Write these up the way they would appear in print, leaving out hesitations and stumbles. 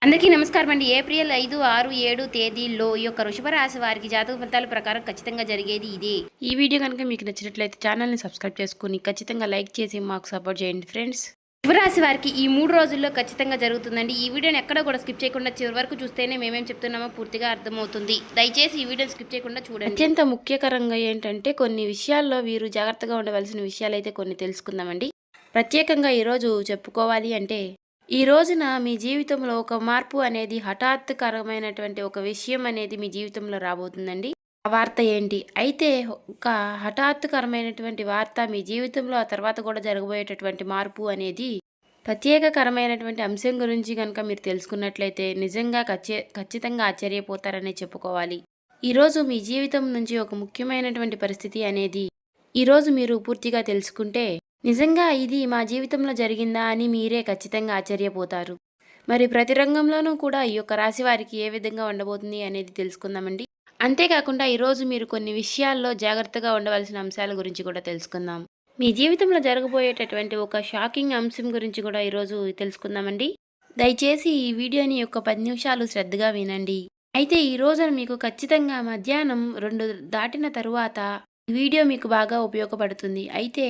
అందరికీ నమస్కారం అండి. ఏప్రిల్ 5, 6, 7 తేదీల్లో ఈ యొక్క వృషభ రాశి వారికి జాతక ఫలితాల ప్రకారం ఖచ్చితంగా జరిగేది ఇదే. ఈ వీడియో కనుక మీకు నచ్చినట్లయితే ఛానల్ని సబ్స్క్రైబ్ చేసుకుని ఖచ్చితంగా లైక్ చేసి మాకు సపోర్ట్ చేయండి ఫ్రెండ్స్. వృషభరాశి వారికి ఈ 3 రోజుల్లో ఖచ్చితంగా జరుగుతుందండి. ఈ వీడియోని ఎక్కడ కూడా స్కిప్ చేయకుండా చివరి వరకు చూస్తేనే మేమేం చెప్తున్నామో పూర్తిగా అర్థమవుతుంది. దయచేసి ఈ వీడియోని స్కిప్ చేయకుండా చూడండి. అత్యంత ముఖ్యకరంగా ఏంటంటే కొన్ని విషయాల్లో వీరు జాగ్రత్తగా ఉండవలసిన విషయాలైతే కొన్ని తెలుసుకుందామండి. ప్రత్యేకంగా ఈరోజు చెప్పుకోవాలి అంటే ఈ రోజున మీ జీవితంలో ఒక మార్పు అనేది హఠాత్తుకరమైనటువంటి ఒక విషయం అనేది మీ జీవితంలో రాబోతుందండి. ఆ వార్త ఏంటి? అయితే ఒక హఠాత్తుకరమైనటువంటి వార్త మీ జీవితంలో ఆ తర్వాత కూడా జరగబోయేటటువంటి మార్పు అనేది ప్రత్యేకకరమైనటువంటి అంశం గురించి కనుక మీరు తెలుసుకున్నట్లయితే నిజంగా ఖచ్చితంగా ఆశ్చర్యపోతారనే చెప్పుకోవాలి. ఈరోజు మీ జీవితం నుంచి ఒక ముఖ్యమైనటువంటి పరిస్థితి అనేది ఈరోజు మీరు పూర్తిగా తెలుసుకుంటే నిజంగా ఇది మా జీవితంలో జరిగిందా అని మీరే ఖచ్చితంగా ఆశ్చర్యపోతారు. మరి ప్రతి రంగంలోనూ కూడా ఈ యొక్క రాశి వారికి ఏ విధంగా ఉండబోతుంది అనేది తెలుసుకుందామండి. అంతేకాకుండా ఈరోజు మీరు కొన్ని విషయాల్లో జాగ్రత్తగా ఉండవలసిన అంశాల గురించి కూడా తెలుసుకుందాం. మీ జీవితంలో జరగబోయేటటువంటి ఒక షాకింగ్ అంశం గురించి కూడా ఈరోజు తెలుసుకుందామండి. దయచేసి ఈ వీడియోని యొక్క 10 నిమిషాలు శ్రద్ధగా వినండి. అయితే ఈ రోజున మీకు ఖచ్చితంగా మధ్యాహ్నం 2 దాటిన తరువాత ఈ వీడియో మీకు బాగా ఉపయోగపడుతుంది. అయితే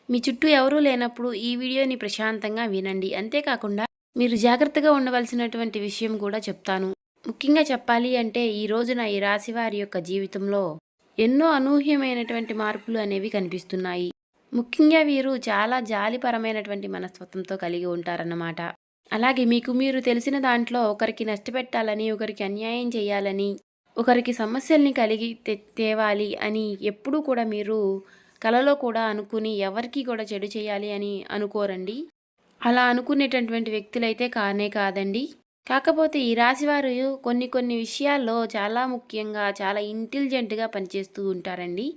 మీ చుట్టూ ఎవరూ లేనప్పుడు ఈ వీడియోని ప్రశాంతంగా వినండి. అంతేకాకుండా మీరు జాగ్రత్తగా ఉండవలసినటువంటి విషయం కూడా చెప్తాను. ముఖ్యంగా చెప్పాలి అంటే ఈ రోజున ఈ రాశి వారి యొక్క జీవితంలో ఎన్నో అనూహ్యమైనటువంటి మార్పులు అనేవి కనిపిస్తున్నాయి. ముఖ్యంగా వీరు చాలా జాలిపరమైనటువంటి మనస్తత్వంతో కలిగి ఉంటారన్నమాట. అలాగే మీకు మీరు తెలిసిన దాంట్లో ఒకరికి నష్టపెట్టాలని, ఒకరికి అన్యాయం చేయాలని, ఒకరికి సమస్యల్ని కలిగి తేవాలి అని ఎప్పుడూ కూడా మీరు కలలో కూడా అనుకుని ఎవరికి కూడా చెడు చేయాలి అని అనుకోరండి. అలా అనుకునేటటువంటి వ్యక్తులైతే కానే కాదండి. కాకపోతే ఈ రాశివారు కొన్ని విషయాల్లో చాలా ముఖ్యంగా చాలా ఇంటెలిజెంట్గా పనిచేస్తూ ఉంటారండి.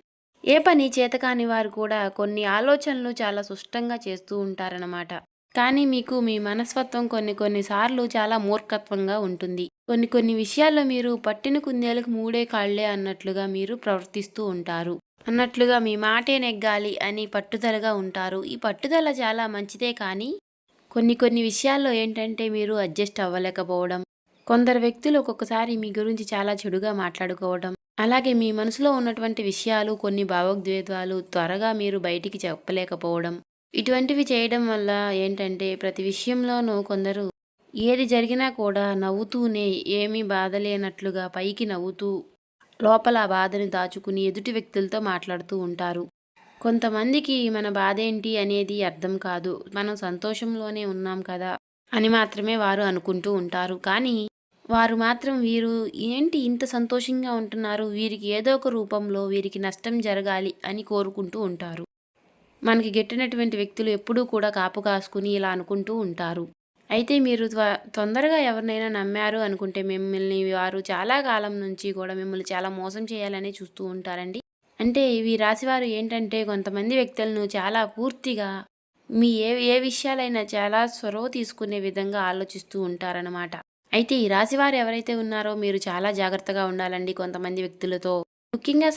ఏ పని చేతకాని వారు కూడా కొన్ని ఆలోచనలు చాలా సుష్టంగా చేస్తూ ఉంటారన్నమాట. కానీ మీకు మీ మనస్తత్వం కొన్నిసార్లు చాలా మూర్ఖత్వంగా ఉంటుంది. కొన్ని విషయాల్లో మీరు పట్టిన కుందేలకు మూడే కాళ్లే అన్నట్లుగా మీరు ప్రవర్తిస్తూ ఉంటారు. అన్నట్లుగా మీ మాటే నెగ్గాలి అని పట్టుదలగా ఉంటారు. ఈ పట్టుదల చాలా మంచిదే, కానీ కొన్ని విషయాల్లో ఏంటంటే మీరు అడ్జస్ట్ అవ్వలేకపోవడం, కొందరు వ్యక్తులు ఒక్కొక్కసారి మీ గురించి చాలా చెడుగా మాట్లాడుకోవడం, అలాగే మీ మనసులో ఉన్నటువంటి విషయాలు కొన్ని భావోద్వేగాలు త్వరగా మీరు బయటికి చెప్పలేకపోవడం, ఇటువంటివి చేయడం వల్ల ఏంటంటే ప్రతి విషయంలోనూ కొందరు ఏది జరిగినా కూడా నవ్వుతూనే ఏమీ బాధ లేనట్లుగా పైకి నవ్వుతూ లోపల ఆ బాధని దాచుకుని ఎదుటి వ్యక్తులతో మాట్లాడుతూ ఉంటారు. కొంతమందికి మన బాధ ఏంటి అనేది అర్థం కాదు. మనం సంతోషంలోనే ఉన్నాం కదా అని మాత్రమే వారు అనుకుంటూ ఉంటారు. కానీ వారు మాత్రం వీరు ఏంటి ఇంత సంతోషంగా ఉంటున్నారు, వీరికి ఏదో ఒక రూపంలో వీరికి నష్టం జరగాలి అని కోరుకుంటూ ఉంటారు. మనకి గెట్టినటువంటి వ్యక్తులు ఎప్పుడూ కూడా కాపు కాసుకుని ఇలా అనుకుంటూ ఉంటారు. అయితే మీరు తొందరగా ఎవరినైనా నమ్మారు అనుకుంటే మిమ్మల్ని వారు చాలా కాలం నుంచి కూడా మిమ్మల్ని చాలా మోసం చేయాలని చూస్తూ ఉంటారండి. అంటే ఈ రాశివారు ఏంటంటే కొంతమంది వ్యక్తులను చాలా పూర్తిగా మీ ఏ విషయాలైనా చాలా చొరవ తీసుకునే విధంగా ఆలోచిస్తూ ఉంటారనమాట. అయితే ఈ రాశివారు ఎవరైతే ఉన్నారో మీరు చాలా జాగ్రత్తగా ఉండాలండి కొంతమంది వ్యక్తులతో. ముఖ్యంగా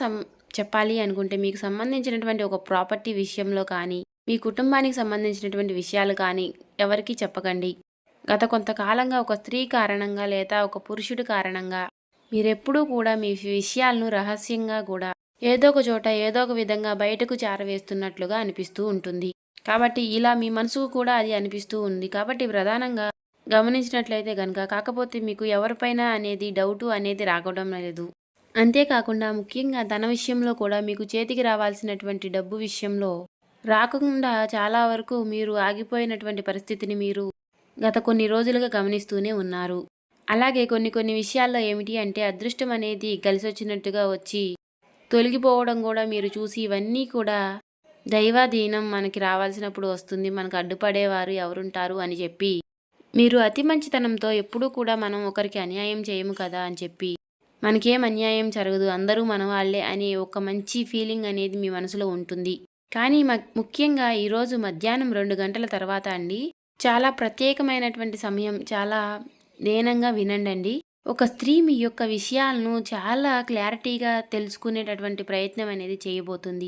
చెప్పాలి అనుకుంటే మీకు సంబంధించినటువంటి ఒక ప్రాపర్టీ విషయంలో కానీ, మీ కుటుంబానికి సంబంధించినటువంటి విషయాలు కానీ ఎవరికీ చెప్పకండి. గత కొంతకాలంగా ఒక స్త్రీ కారణంగా లేదా ఒక పురుషుడి కారణంగా మీరెప్పుడూ కూడా మీ విషయాలను రహస్యంగా కూడా ఏదో ఒక చోట ఏదో ఒక విధంగా బయటకు చేరవేస్తున్నట్లుగా అనిపిస్తూ ఉంటుంది. కాబట్టి ఇలా మీ మనసుకు కూడా అది అనిపిస్తూ ఉంది. కాబట్టి ప్రధానంగా గమనించినట్లయితే కనుక కాకపోతే మీకు ఎవరిపైన అనేది డౌటు అనేది రావడం లేదు. అంతేకాకుండా ముఖ్యంగా ధన విషయంలో కూడా మీకు చేతికి రావాల్సినటువంటి డబ్బు విషయంలో రాకుండా చాలా వరకు మీరు ఆగిపోయినటువంటి పరిస్థితిని మీరు గత కొన్ని రోజులుగా గమనిస్తూనే ఉన్నారు. అలాగే కొన్ని విషయాల్లో ఏమిటి అంటే అదృష్టం అనేది కలిసొచ్చినట్టుగా వచ్చి తొలగిపోవడం కూడా మీరు చూసి ఇవన్నీ కూడా దైవాధీనం, మనకి రావాల్సినప్పుడు వస్తుంది, మనకు అడ్డుపడేవారు ఎవరుంటారు అని చెప్పి మీరు అతి మంచితనంతో ఎప్పుడూ కూడా మనం ఒకరికి అన్యాయం చేయము కదా అని చెప్పి మనకేం అన్యాయం జరగదు, అందరూ మన వాళ్ళే అనే ఒక మంచి ఫీలింగ్ అనేది మీ మనసులో ఉంటుంది. కానీ ముఖ్యంగా ఈరోజు మధ్యాహ్నం 2 గంటల తర్వాత అండి చాలా ప్రత్యేకమైనటువంటి సమయం. చాలా దీనంగా వినండి. ఒక స్త్రీ మీ యొక్క విషయాలను చాలా క్లారిటీగా తెలుసుకునేటటువంటి ప్రయత్నం అనేది చేయబోతుంది.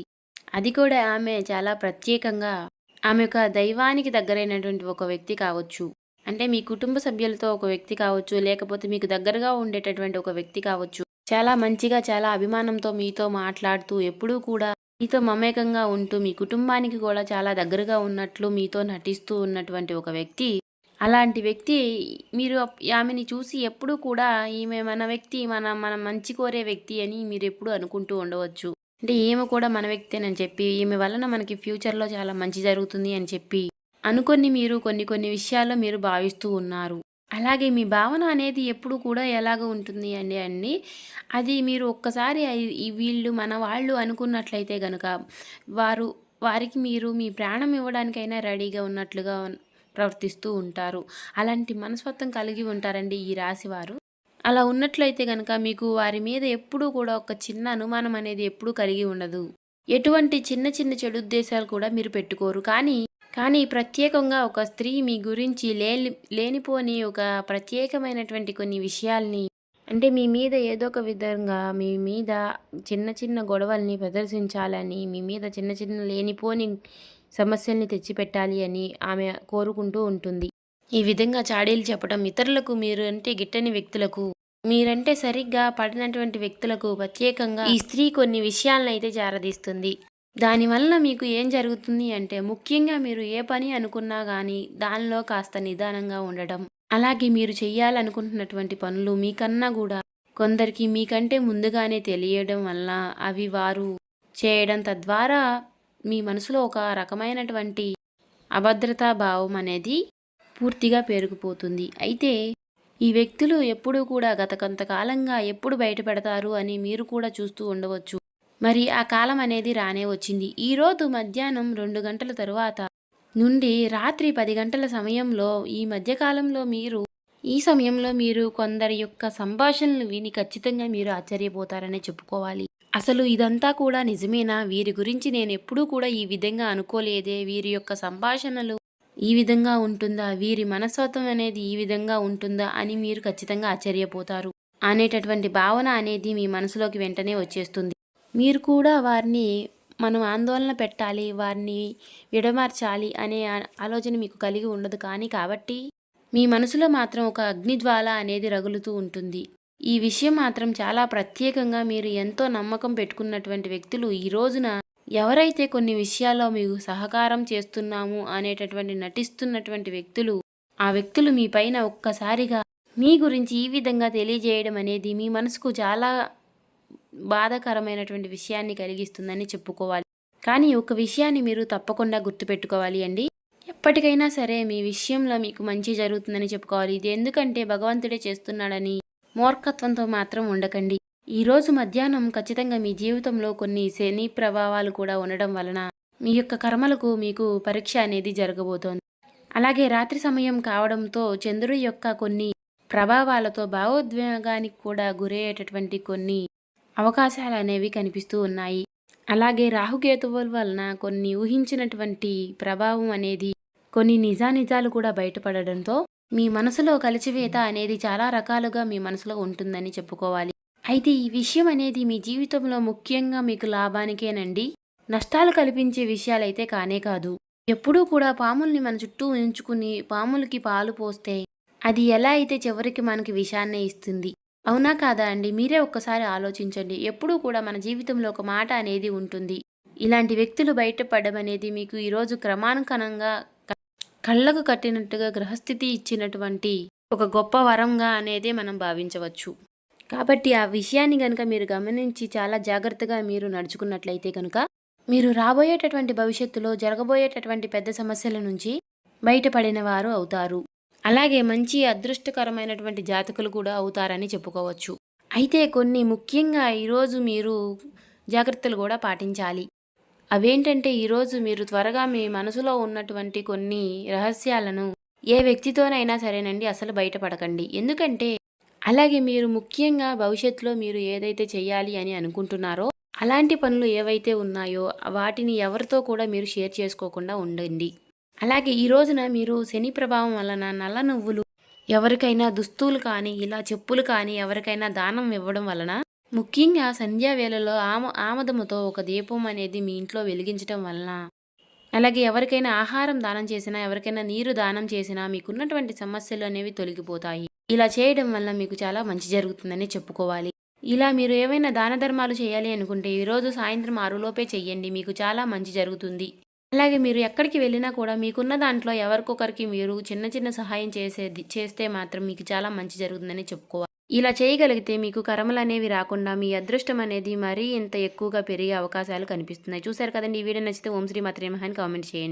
అది కూడా ఆమె చాలా ప్రత్యేకంగా ఆమె ఒక దైవానికి దగ్గరైనటువంటి ఒక వ్యక్తి కావచ్చు. అంటే మీ కుటుంబ సభ్యులతో ఒక వ్యక్తి కావచ్చు, లేకపోతే మీకు దగ్గరగా ఉండేటటువంటి ఒక వ్యక్తి కావచ్చు. చాలా మంచిగా, చాలా అభిమానంతో మీతో మాట్లాడుతూ, ఎప్పుడూ కూడా మీతో మమేకంగా ఉంటూ, మీ కుటుంబానికి కూడా చాలా దగ్గరగా ఉన్నట్లు మీతో నటిస్తూ ఉన్నటువంటి ఒక వ్యక్తి. అలాంటి వ్యక్తి మీరు ఆమెని చూసి ఎప్పుడూ కూడా ఈమె మన వ్యక్తి, మన మంచి కోరే వ్యక్తి అని మీరెప్పుడూ అనుకుంటూ ఉండవచ్చు. అంటే ఈమె కూడా మన వ్యక్తేనని చెప్పి, ఈమె వలన మనకి ఫ్యూచర్‌లో చాలా మంచి జరుగుతుంది అని చెప్పి అనుకోని మీరు కొన్ని విషయాల్లో మీరు భావిస్తూ ఉన్నారు. అలాగే మీ భావన అనేది ఎప్పుడు కూడా ఎలాగ ఉంటుంది అండి, అది మీరు ఒక్కసారి వీళ్ళు మన వాళ్ళు అనుకున్నట్లయితే గనుక, వారికి మీరు మీ ప్రాణం ఇవ్వడానికైనా రెడీగా ఉన్నట్లుగా ప్రవర్తిస్తూ ఉంటారు. అలాంటి మనస్తత్వం కలిగి ఉంటారండి ఈ రాశివారు. అలా ఉన్నట్లయితే గనక మీకు వారి మీద ఎప్పుడూ కూడా ఒక చిన్న అనుమానం అనేది ఎప్పుడూ కలిగి ఉండదు. ఎటువంటి చిన్న చెడు ఉద్దేశాలు కూడా మీరు పెట్టుకోరు. కానీ ప్రత్యేకంగా ఒక స్త్రీ మీ గురించి లేనిపోని ఒక ప్రత్యేకమైనటువంటి కొన్ని విషయాల్ని, అంటే మీ మీద ఏదో ఒక విధంగా మీ మీద చిన్న గొడవల్ని ప్రదర్శించాలని, మీ మీద చిన్న లేనిపోని సమస్యల్ని తెచ్చిపెట్టాలి అని ఆమె కోరుకుంటూ ఉంటుంది. ఈ విధంగా చాడీలు చెప్పడం ఇతరులకు, గిట్టని వ్యక్తులకు, మీరంటే సరిగ్గా పడినటువంటి వ్యక్తులకు ప్రత్యేకంగా ఈ స్త్రీ కొన్ని విషయాలనైతే చేరదీస్తుంది. దానివల్ల మీకు ఏం జరుగుతుంది అంటే, ముఖ్యంగా మీరు ఏ పని అనుకున్నా కానీ దానిలో కాస్త నిదానంగా ఉండడం, అలాగే మీరు చెయ్యాలనుకుంటున్నటువంటి పనులు మీకన్నా కూడా కొందరికి మీకంటే ముందుగానే తెలియడం వల్ల అవి వారు చేయడం, తద్వారా మీ మనసులో ఒక రకమైనటువంటి అభద్రతా భావం అనేది పూర్తిగా పెరిగిపోతుంది. అయితే ఈ వ్యక్తులు ఎప్పుడూ కూడా గత కొంతకాలంగా ఎప్పుడు బయటపడతారు అని మీరు కూడా చూస్తూ ఉండవచ్చు. మరి ఆ కాలం అనేది రానే వచ్చింది. ఈరోజు మధ్యాహ్నం 2 గంటల తరువాత నుండి రాత్రి 10 గంటల సమయంలో ఈ సమయంలో మీరు కొందరి యొక్క సంభాషణలు విని ఖచ్చితంగా మీరు ఆశ్చర్యపోతారనే చెప్పుకోవాలి. అసలు ఇదంతా కూడా నిజమేనా? వీరి గురించి నేను ఎప్పుడూ కూడా ఈ విధంగా అనుకోలేదే. వీరి యొక్క సంభాషణలు ఈ విధంగా ఉంటుందా? వీరి మనస్తత్వం అనేది ఈ విధంగా ఉంటుందా? అని మీరు ఖచ్చితంగా ఆశ్చర్యపోతారు అనేటటువంటి భావన అనేది మీ మనసులోకి వెంటనే వచ్చేస్తుంది. మీరు కూడా వారిని మనం ఆందోళన పెట్టాలి, వారిని విడమార్చాలి అనే ఆలోచన మీకు కలిగి ఉండదు. కాబట్టి మీ మనసులో మాత్రం ఒక అగ్నిజ్వాల అనేది రగులుతూ ఉంటుంది. ఈ విషయం మాత్రం చాలా ప్రత్యేకంగా మీరు ఎంతో నమ్మకం పెట్టుకున్నటువంటి వ్యక్తులు ఈ రోజున ఎవరైతే కొన్ని విషయాల్లో మీకు సహకారం చేస్తున్నాము అనేటటువంటి నటిస్తున్నటువంటి వ్యక్తులు, ఆ వ్యక్తులు మీ పైన ఒక్కసారిగా మీ గురించి ఈ విధంగా తెలియజేయడం అనేది మీ మనసుకు చాలా బాధాకరమైనటువంటి విషయాన్ని కలిగిస్తుందని చెప్పుకోవాలి. కానీ ఒక విషయాన్ని మీరు తప్పకుండా గుర్తుపెట్టుకోవాలి అండి. ఎప్పటికైనా సరే మీ విషయంలో మీకు మంచి జరుగుతుందని చెప్పుకోవాలి. ఇది ఎందుకంటే భగవంతుడే చేస్తున్నాడని మూర్ఖత్వంతో మాత్రం ఉండకండి. ఈరోజు మధ్యాహ్నం ఖచ్చితంగా మీ జీవితంలో కొన్ని శని ప్రభావాలు కూడా ఉండడం వలన మీ యొక్క కర్మలకు మీకు పరీక్ష అనేది జరగబోతోంది. అలాగే రాత్రి సమయం కావడంతో చంద్రుడి యొక్క కొన్ని ప్రభావాలతో భావోద్వేగానికి కూడా గురయ్యేటటువంటి కొన్ని అవకాశాలు అనేవి కనిపిస్తూ ఉన్నాయి. అలాగే రాహుకేతువుల వలన కొన్ని ఊహించినటువంటి ప్రభావం అనేది, కొన్ని నిజాలు కూడా బయటపడడంతో మీ మనసులో కలిచివేత అనేది చాలా రకాలుగా మీ మనసులో ఉంటుందని చెప్పుకోవాలి. అయితే ఈ విషయం అనేది మీ జీవితంలో ముఖ్యంగా మీకు లాభానికేనండి, నష్టాలు కల్పించే విషయాలైతే కానే కాదు. ఎప్పుడూ కూడా పాముల్ని మన చుట్టూ ఉంచుకుని పాములకి పాలు పోస్తే అది ఎలా అయితే చివరికి మనకి విషాన్నే ఇస్తుంది. అవునా కాదా అండి? మీరే ఒక్కసారి ఆలోచించండి. ఎప్పుడూ కూడా మన జీవితంలో ఒక మాట అనేది ఉంటుంది. ఇలాంటి వ్యక్తులు బయటపడడం అనేది మీకు ఈరోజు క్రమానుకనంగా కళ్ళకు కట్టినట్టుగా గ్రహస్థితి ఇచ్చినటువంటి ఒక గొప్ప వరంగా అనేది మనం భావించవచ్చు. కాబట్టి ఆ విషయాన్ని కనుక మీరు గమనించి చాలా జాగ్రత్తగా మీరు నడుచుకున్నట్లయితే కనుక మీరు రాబోయేటటువంటి భవిష్యత్తులో జరగబోయేటటువంటి పెద్ద సమస్యల నుంచి బయటపడిన వారు అవుతారు. అలాగే మంచి అదృష్టకరమైనటువంటి జాతకులు కూడా అవుతారని చెప్పుకోవచ్చు. అయితే కొన్ని ముఖ్యంగా ఈరోజు మీరు జాగ్రత్తలు కూడా పాటించాలి. అవేంటంటే, ఈరోజు మీరు త్వరగా మీ మనసులో ఉన్నటువంటి కొన్ని రహస్యాలను ఏ వ్యక్తితోనైనా సరేనండి అసలు బయటపడకండి. ఎందుకంటే అలాగే మీరు ముఖ్యంగా భవిష్యత్తులో మీరు ఏదైతే చేయాలి అని అనుకుంటున్నారో అలాంటి పనులు ఏవైతే ఉన్నాయో వాటిని ఎవరితో కూడా మీరు షేర్ చేసుకోకుండా ఉండండి. అలాగే ఈ రోజున మీరు శని ప్రభావం వలన నల్ల నువ్వులు ఎవరికైనా దుస్తులు కానీ ఇలా చెప్పులు కానీ ఎవరికైనా దానం ఇవ్వడం వలన, ముఖ్యంగా సంధ్యా వేళలో ఆమదముతో ఒక దీపం అనేది మీ ఇంట్లో వెలిగించడం వలన అలాగే ఎవరికైనా ఆహారం దానం చేసినా, ఎవరికైనా నీరు దానం చేసినా మీకున్నటువంటి సమస్యలు అనేవి తొలగిపోతాయి. ఇలా చేయడం వల్ల మీకు చాలా మంచి జరుగుతుందని చెప్పుకోవాలి. ఇలా మీరు ఏవైనా దాన ధర్మాలు చేయాలి అనుకుంటే ఈరోజు సాయంత్రం 6 లోపే చెయ్యండి. మీకు చాలా మంచి జరుగుతుంది. అలాగే మీరు ఎక్కడికి వెళ్ళినా కూడా మీకున్న దాంట్లో ఎవరికొకరికి మీరు చిన్న చిన్న సహాయం చేస్తే మాత్రం మీకు చాలా మంచి జరుగుతుందని చెప్పుకోవాలి. ఇలా చేయగలిగితే మీకు కర్మలనేవి రాకుండా మీ అదృష్టం అనేది మరీ ఇంత ఎక్కువగా పెరిగే అవకాశాలు కనిపిస్తున్నాయి. చూశారు కదండీ! ఈ వీడియో నచ్చితే ఓం శ్రీ మాత్రే నమః అని కామెంట్ చేయండి.